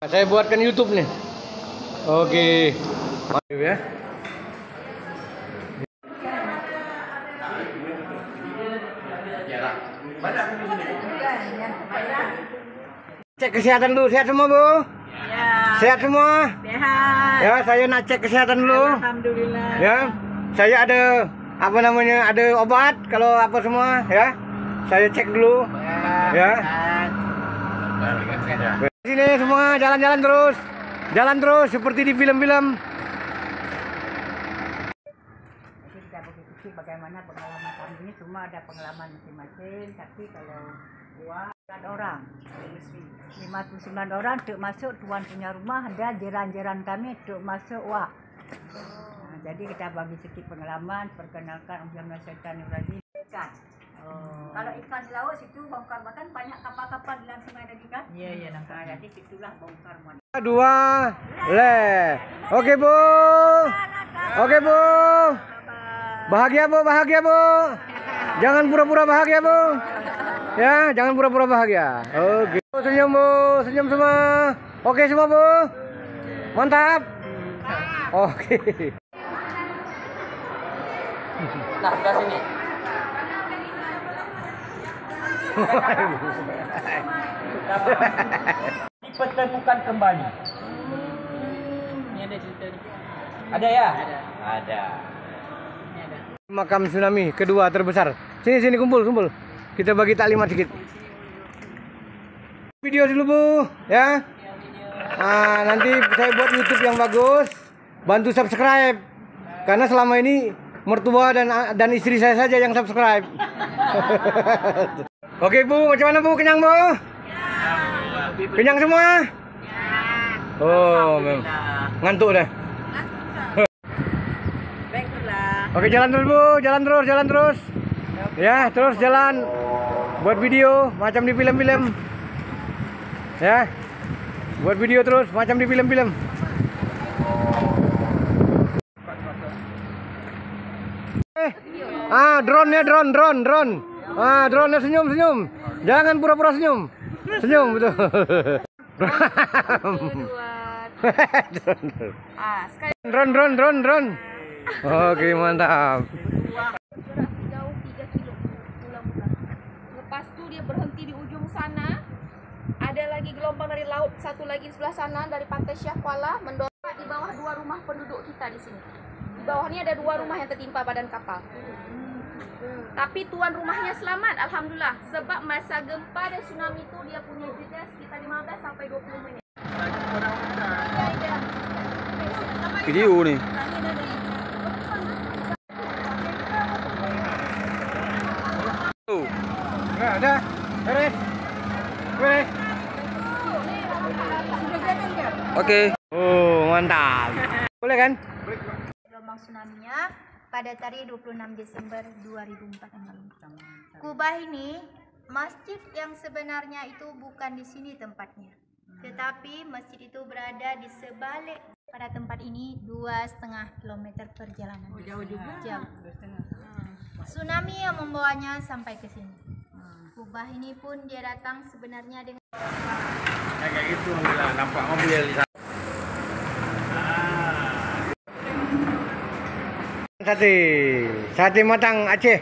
Saya buatkan YouTube nih. Oke. Mantap ya. Cek kesehatan dulu, sehat semua Bu? Ya. Sehat semua? Sehat. Ya, saya nak cek kesehatan dulu. Alhamdulillah. Ya, saya ada apa namanya, ada obat kalau apa semua ya. Saya cek dulu. Ya. Sini semua jalan-jalan terus. Jalan terus seperti di film-film. Kita begitu bagaimana pengalaman kami ini, semua ada pengalaman masing-masing, tapi kalau buat orang 59 orang duk masuk tuan punya rumah, ada jiran-jiran kami duk masuk wah. Nah, jadi kita bagi sedikit pengalaman, perkenalkan Ujian Setan Ibrahim. Kalau ikan di laut situ bongkar makan, banyak kapal-kapal di dalam sungai tadi kan? Iya, nah, jadi situlah bongkar makan. Dua, Oke Bu. Oke Bu. Bahagia Bu, bahagia Bu. Jangan pura-pura bahagia Bu. Ya, jangan pura-pura bahagia. Oke. Senyum Bu, senyum semua. Oke semua Bu. Mantap. Oke. Nah, sebelah sini. Dipertemukan kembali. Ini ada cerita ni. Ada ya? Ada. Makam tsunami kedua terbesar. Sini kumpul. Kita bagi taklimat sedikit. Video dulu Bu, ya. Nah, nanti saya buat YouTube yang bagus. Bantu subscribe. Karena selama ini mertua dan istri saya saja yang subscribe. Oke Bu, macam mana Bu? Kenyang Bu? Kenyang semua? Oh, ngantuk dah. Oke, jalan terus Bu, jalan terus. Ya, terus jalan. Buat video macam di film-film. Ya. Buat video terus macam di film-film. Drone-nya drone. Drone-nya senyum. Jangan pura-pura senyum. Senyum betul. Drone. Oke, mantap. Jauh 3 kilo pulang. Lepas tu dia berhenti di ujung sana. Ada lagi gelombang dari laut, satu lagi di sebelah sana dari pantai Syah Kuala mendorong di bawah 2 rumah penduduk kita di sini. Di bawah ni ada 2 rumah yang tertimpa badan kapal. Tapi tuan rumahnya selamat, alhamdulillah. Sebab masa gempa dan tsunami itu dia punya jeda sekitar 15 sampai 20 menit. Video nih. Ada. Beres. Oke. Oh, mantap. Boleh kan? Gelombang tsunami-nya pada tarikh 26 Desember 2004 yang lalu. Kubah ini, masjid yang sebenarnya itu bukan di sini tempatnya. Tetapi masjid itu berada di sebalik pada tempat ini 2,5 km perjalanan. Oh, jauh juga. Jauh. Tsunami yang membawanya sampai ke sini. Kubah ini pun dia datang sebenarnya dengan Kayak gitu lah, nampak mobil di sana. Sate matang Aceh.